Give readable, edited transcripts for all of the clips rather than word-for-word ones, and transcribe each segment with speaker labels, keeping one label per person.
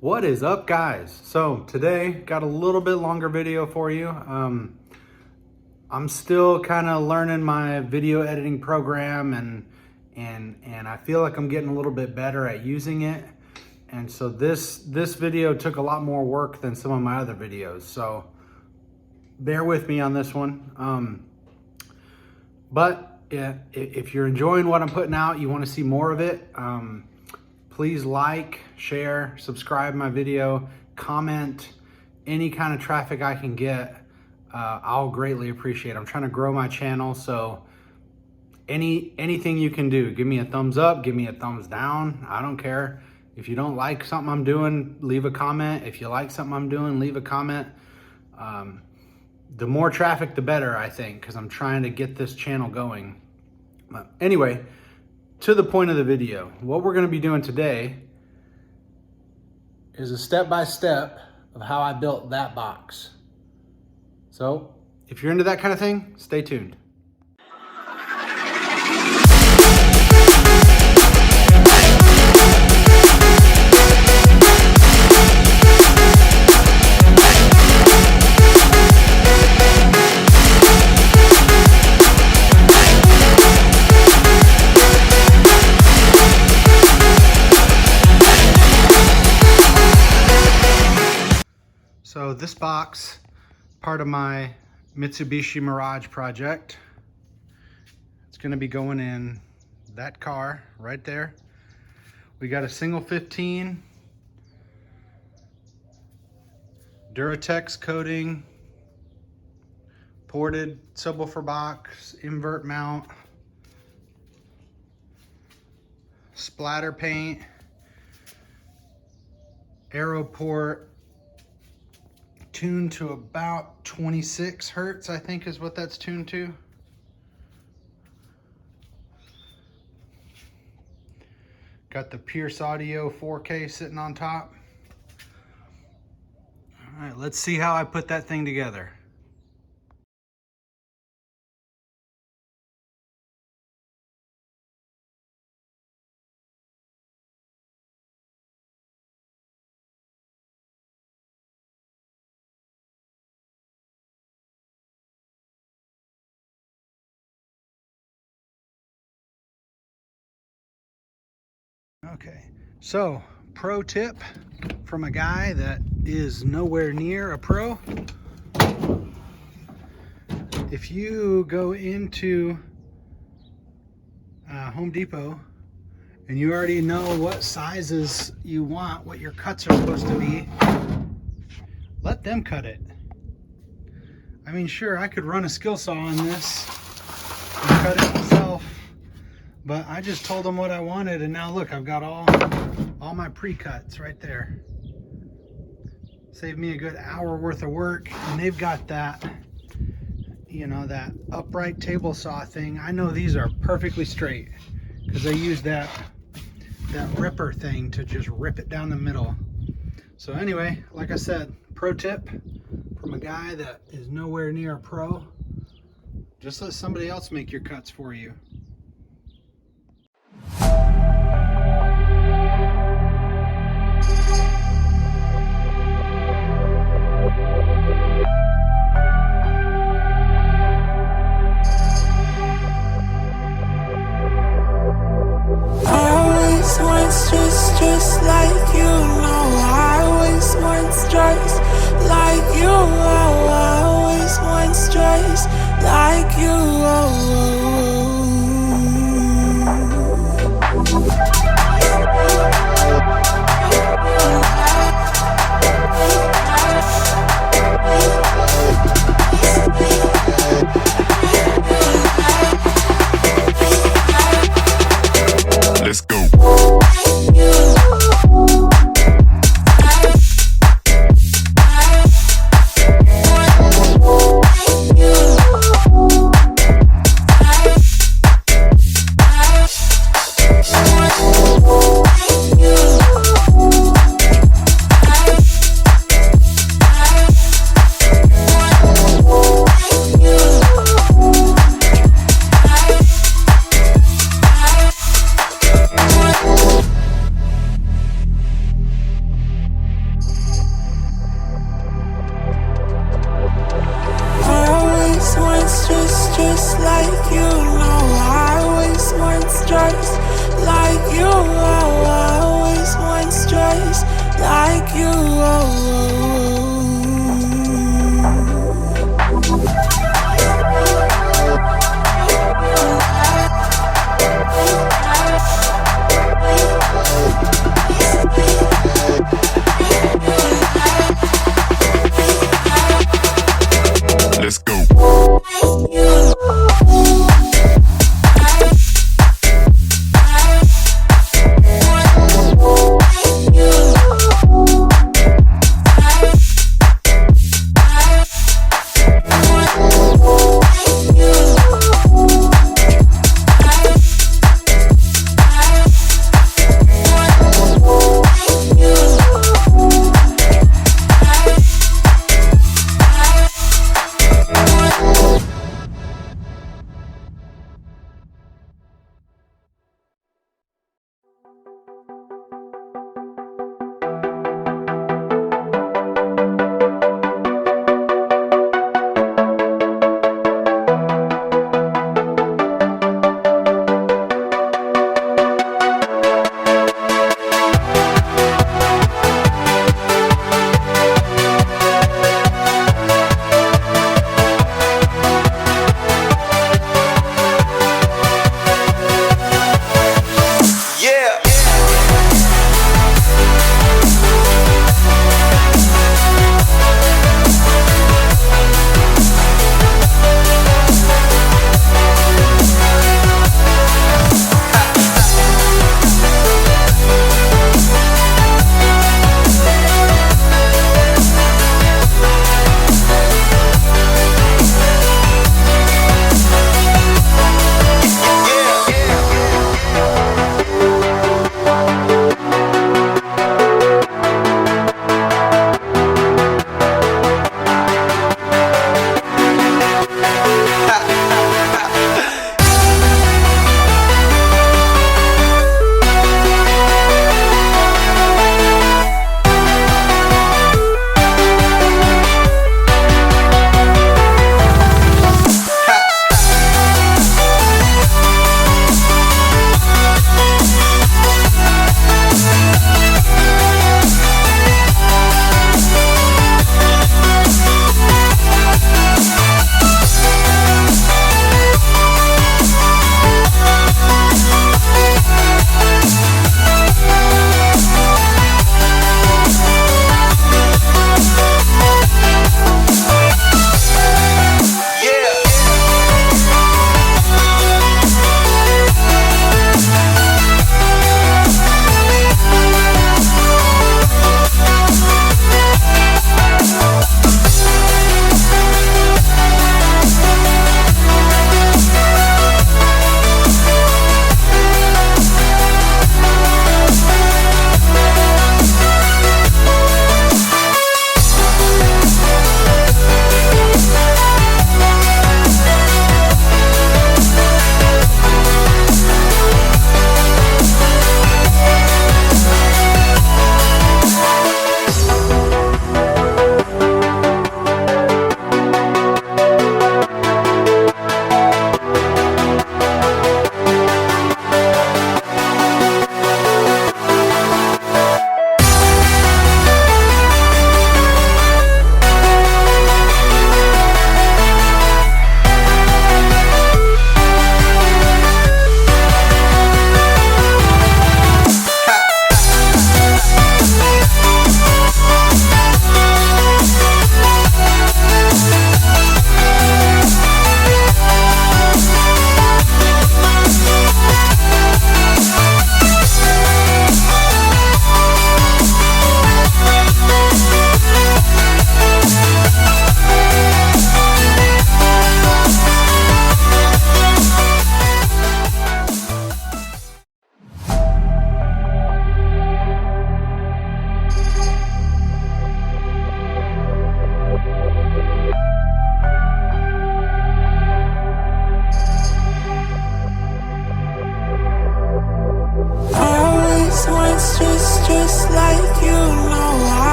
Speaker 1: What is up, guys? So today got a little bit longer video for you. I'm still kind of learning my video editing program and I feel like I'm getting a little bit better at using it. And so this video took a lot more work than some of my other videos. So bear with me on this one. But yeah, if you're enjoying what I'm putting out, you want to see more of it, please like, share, subscribe my video, comment. Any kind of traffic I can get, I'll greatly appreciate. I'm trying to grow my channel, so anything you can do, give me a thumbs up, give me a thumbs down. I don't care. If you don't like something I'm doing, leave a comment. If you like something I'm doing, leave a comment. The more traffic, the better, I think, because I'm trying to get this channel going. But anyway, to the point of the video, what we're going to be doing today is a step-by-step of how I built that box. So if you're into that kind of thing, stay tuned. So this box, part of my Mitsubishi Mirage project, it's going to be going in that car right there. We got a single 15 Duratex coating, ported subwoofer box, invert mount, splatter paint, aero port, tuned to about 26 hertz, I think is what that's tuned to. Got the Pierce Audio 4K sitting on top. All right, let's see how I put that thing together. Okay, so pro tip from a guy that is nowhere near a pro. If you go into Home Depot and you already know what sizes you want, what your cuts are supposed to be, let them cut it. I mean, sure, I could run a skill saw on this and cut it myself, but I just told them what I wanted, and now look, I've got all my pre-cuts right there. Saved me a good hour worth of work, and they've got that, you know, that upright table saw thing. I know these are perfectly straight because they use that ripper thing to just rip it down the middle. So anyway, like I said, pro tip from a guy that is nowhere near a pro: just let somebody else make your cuts for you.
Speaker 2: Just like you, no, I always want just like you, oh, I always want just like you, oh.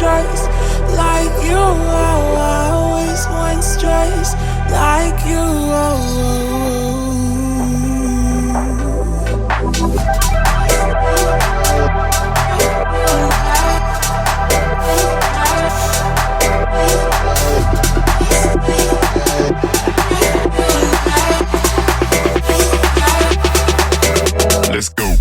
Speaker 2: stress like you. Oh, I always want stress like you.
Speaker 3: Let's go.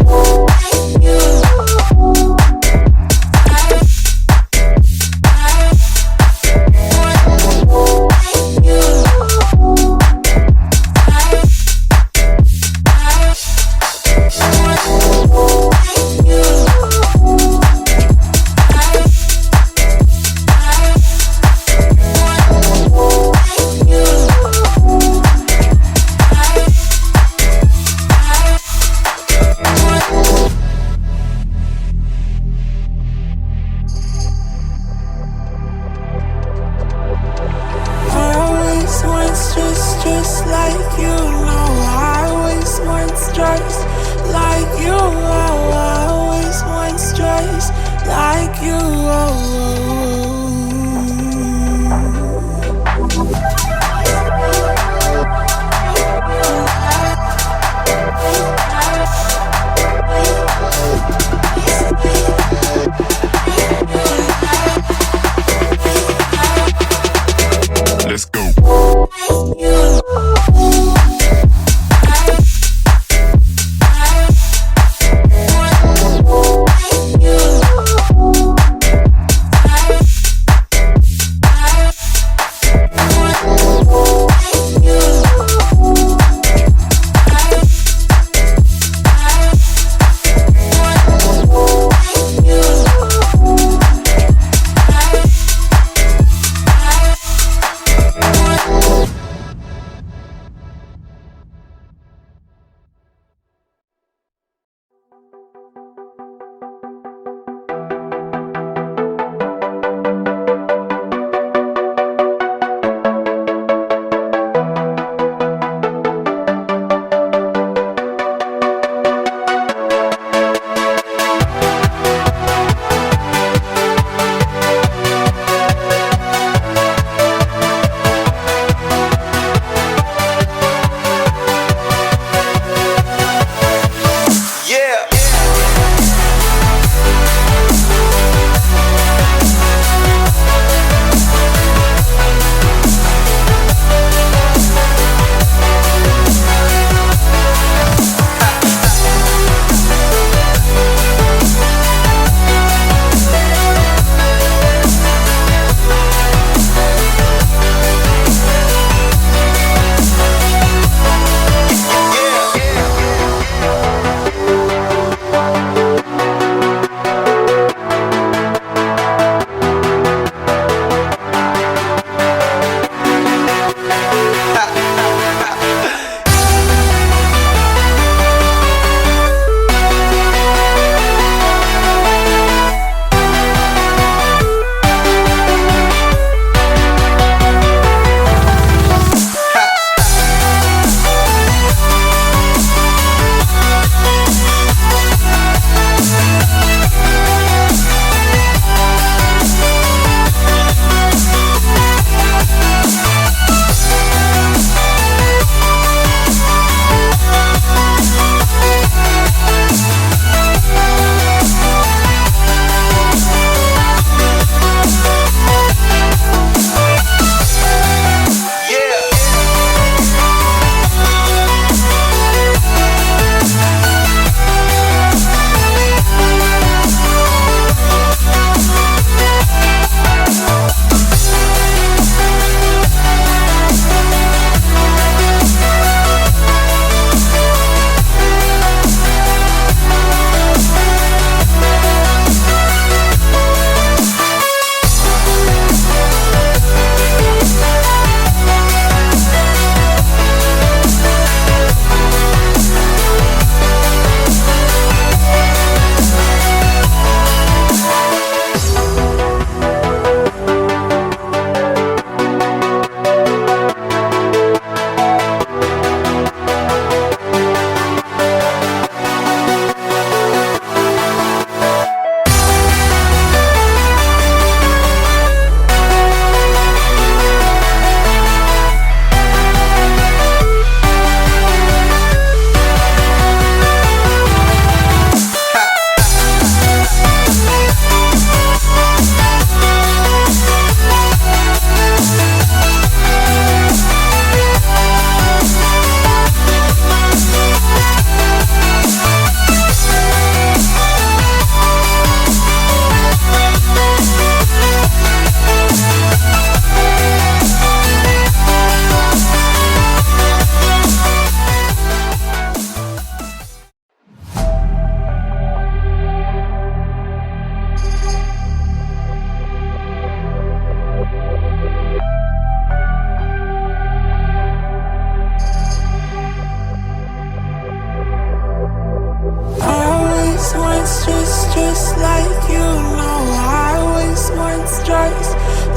Speaker 2: like you. No, I always want stress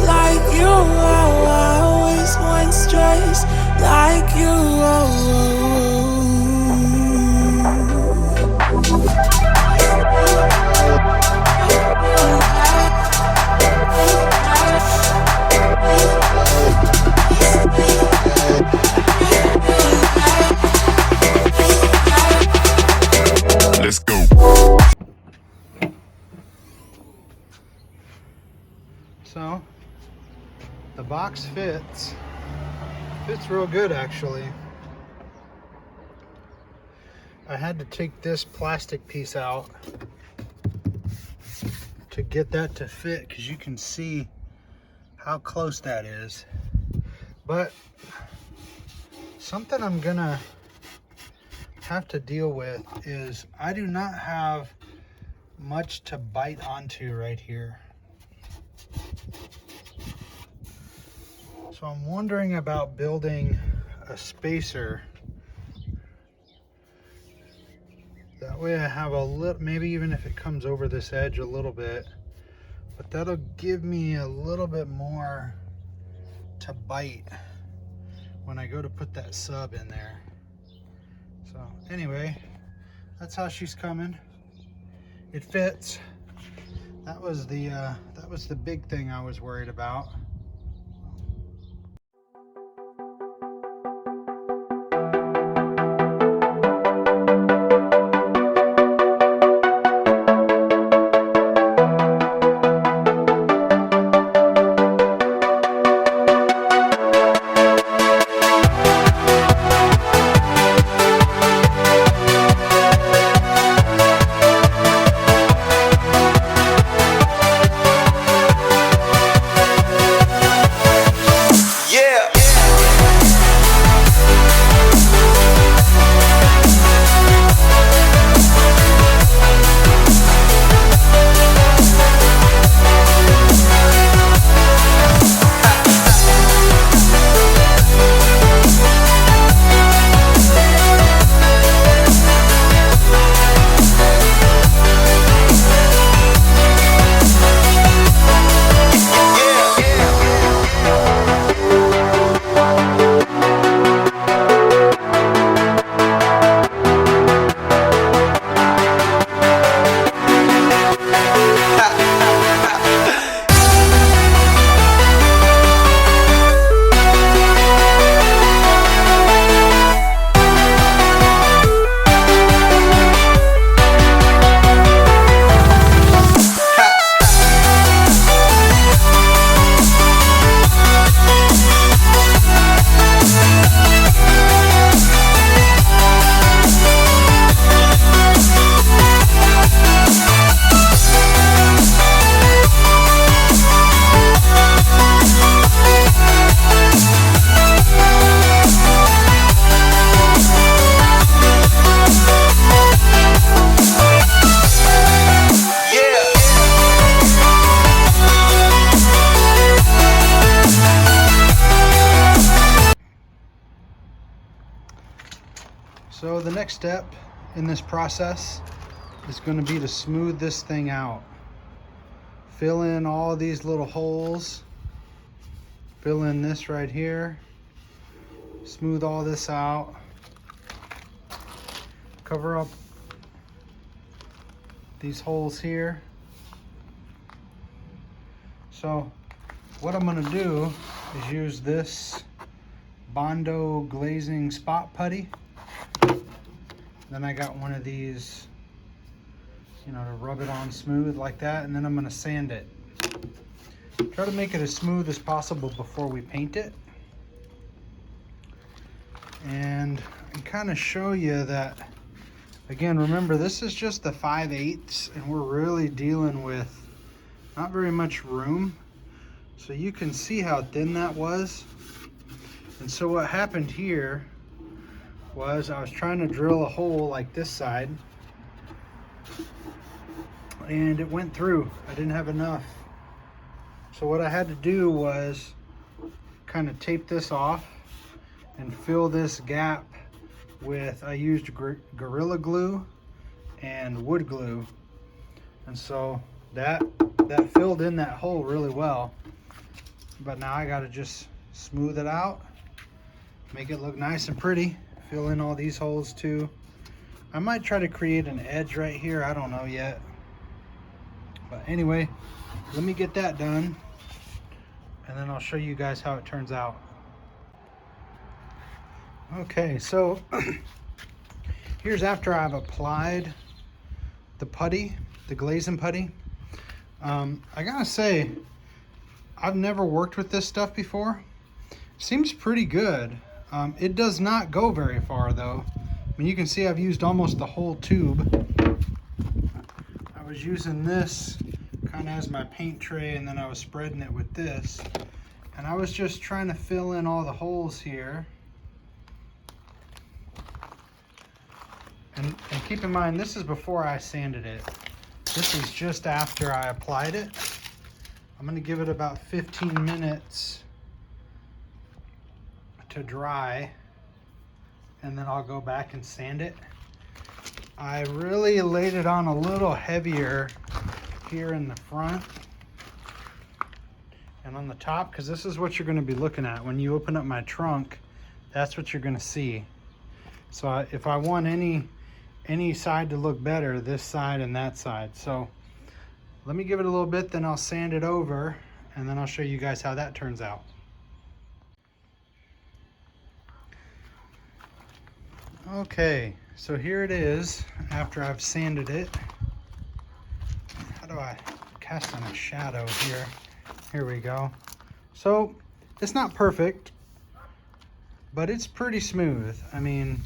Speaker 2: like you. Oh, I always want stress like you.
Speaker 3: Let's go.
Speaker 1: So the box fits real good actually. I had to take this plastic piece out to get that to fit, because you can see how close that is. But something I'm gonna have to deal with is I do not have much to bite onto right here. So I'm wondering about building a spacer. That way I have a little, maybe even if it comes over this edge a little bit, but that'll give me a little bit more to bite when I go to put that sub in there. So anyway, that's how she's coming. It fits. That was the big thing I was worried about. So the next step in this process is going to be to smooth this thing out. Fill in all these little holes. Fill in this right here. Smooth all this out. Cover up these holes here. So what I'm going to do is use this Bondo glazing spot putty. Then I got one of these, you know, to rub it on smooth like that, and then I'm going to sand it. Try to make it as smooth as possible before we paint it. And kind of show you that, again, remember this is just the 5/8 and we're really dealing with not very much room. So you can see how thin that was. And so what happened here was I was trying to drill a hole like this side and it went through. I didn't have enough. So what I had to do was kind of tape this off and fill this gap with, I used Gorilla Glue and wood glue. And so that filled in that hole really well. But now I gotta just smooth it out, make it look nice and pretty, fill in all these holes too. I might try to create an edge right here, I don't know yet. But anyway, let me get that done and then I'll show you guys how it turns out. Okay, so here's after I've applied the putty, the glazing putty. I gotta say, I've never worked with this stuff before. Seems pretty good. It does not go very far though. I mean, you can see I've used almost the whole tube. I was using this kind of as my paint tray, and then I was spreading it with this. And I was just trying to fill in all the holes here. And keep in mind, this is before I sanded it. This is just after I applied it. I'm gonna give it about 15 minutes to dry, and then I'll go back and sand it. I really laid it on a little heavier here in the front and on the top, because this is what you're gonna be looking at. When you open up my trunk, that's what you're gonna see. So if I want any side to look better, this side and that side. So let me give it a little bit, then I'll sand it over, and then I'll show you guys how that turns out. Okay, so here it is after I've sanded it. How do I cast on a shadow here? Here we go. So it's not perfect, but it's pretty smooth. I mean,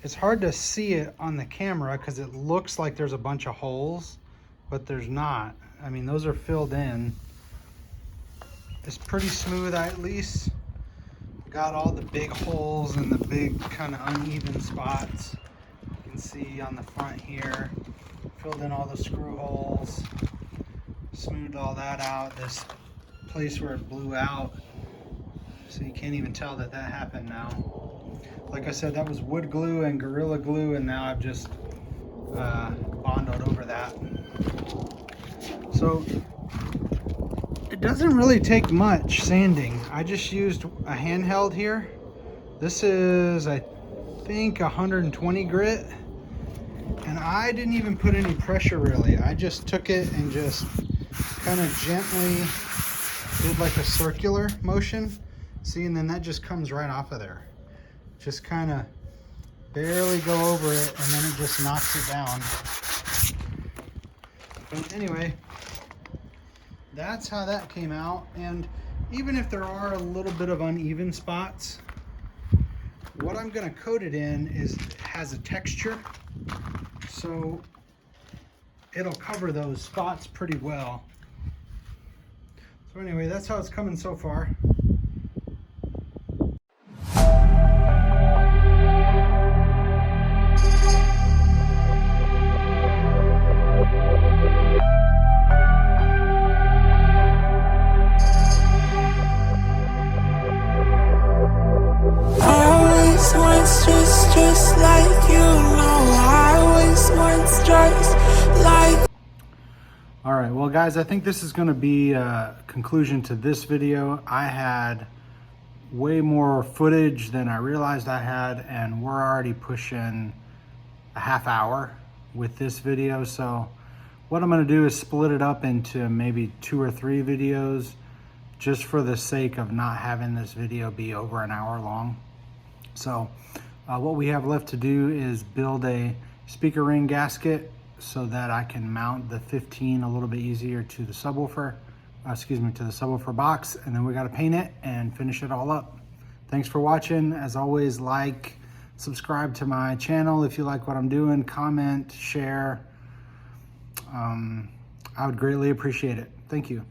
Speaker 1: it's hard to see it on the camera because it looks like there's a bunch of holes, but there's not. I mean, those are filled in. It's pretty smooth. I at least got all the big holes and the big kind of uneven spots. You can see on the front here, filled in all the screw holes, smoothed all that out. This place where it blew out, so you can't even tell that that happened now. Like I said, that was wood glue and Gorilla Glue, and now I've just bonded over that. So it doesn't really take much sanding. I just used a handheld here. This is, I think, 120 grit, and I didn't even put any pressure really. I just took it and just kind of gently did like a circular motion. See, and then that just comes right off of there. Just kind of barely go over it, and then it just knocks it down. But anyway, that's how that came out. And even if there are a little bit of uneven spots, what I'm going to coat it in has a texture, so it'll cover those spots pretty well. So anyway, that's how it's coming so far.
Speaker 2: Just like you know, I always want just like.
Speaker 1: All right, well guys, I think this is going to be a conclusion to this video. I had way more footage than I realized I had, and we're already pushing a half hour with this video. So what I'm going to do is split it up into maybe 2 or 3 videos, just for the sake of not having this video be over an hour long. So what we have left to do is build a speaker ring gasket so that I can mount the 15 a little bit easier to the subwoofer, to the subwoofer box, and then we got to paint it and finish it all up. Thanks for watching. As always, like, subscribe to my channel if you like what I'm doing, comment, share. I would greatly appreciate it. Thank you.